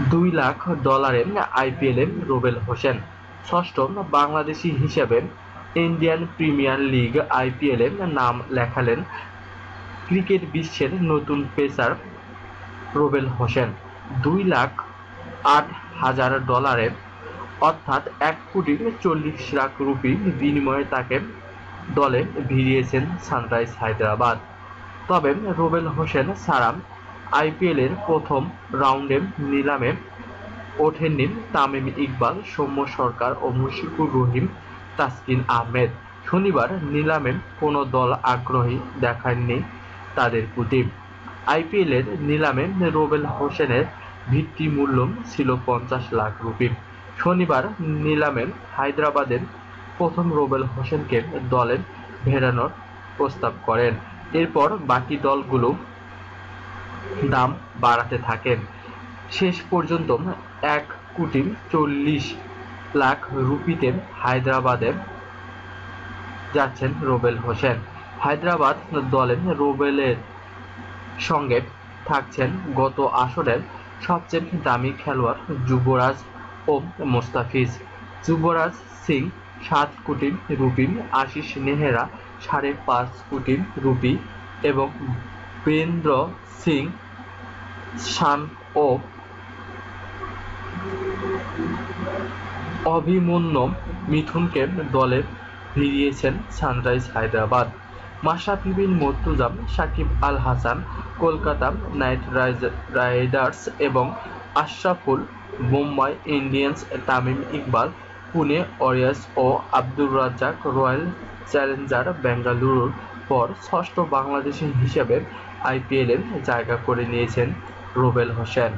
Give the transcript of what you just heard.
$2 লাখ আইপিএলে রুবেল হোসেন ষষ্ঠ বাংলাদেশি হিসেবে ইন্ডিয়ান প্রিমিয়ার লিগ আইপিএলে নাম লেখালেন ক্রিকেট বিশ্বের নতুন পেসার রুবেল হোসেন। $2,08,000 অর্থাৎ ₹1,40,00,000 বিনিময়ে তাকে দলে ভিড়িয়েছেন সানরাইজ হায়দ্রাবাদ। তবে রুবেল হোসেন ছাড়া আইপিএলের প্রথম রাউন্ডের নিলামে ওঠেননি তামিম ইকবাল, সৌম্য সরকার ও মুশফিকুর রহিম, তাসকিন আহমেদ। শনিবার নিলামে কোনো দল আগ্রহী দেখায়নি তাদের প্রতি। আইপিএলের নিলামে রুবেল হোসেনের ভিত্তি মূল্য ছিল ₹50 লাখ। শনিবার নিলামে হায়দ্রাবাদের প্রথম রুবেল হোসেনকে দলে ফেরানোর প্রস্তাব করেন। এরপর বাকি দলগুলো দাম বাড়াতে থাকেন। শেষ পর্যন্ত ₹1,40,00,000 হায়দ্রাবাদে যাচ্ছেন রুবেল হোসেন। হায়দ্রাবাদ দলে রুবেলের সঙ্গে থাকছেন গত আসরের সবচেয়ে দামি খেলোয়াড় যুবরাজ ও মোস্তাফিজ। যুবরাজ সিং ₹7 কোটি, আশিস নেহরা ₹5.5 কোটি এবং বীরেন্দ্র সিং শান ও অভিমন্যু মিঠুনকে দলে ভিড়িয়েছেন সানরাইজ হায়দ্রাবাদ। মাশরাফি বিন মুর্তজা, সাকিব আল হাসান, কলকাতা নাইট রাইডার্স এবং আশরাফুল, মুম্বাই ইন্ডিয়ান্স, তামিম ইকবাল, পুনে ওয়ারিয়র্স ও আব্দুর রাজ্জাক রয়্যাল চ্যালেঞ্জার বেঙ্গালুরুর পর ষষ্ঠ বাংলাদেশি হিসেবে আইপিএলে জায়গা করে নিয়েছেন রুবেল হোসেন।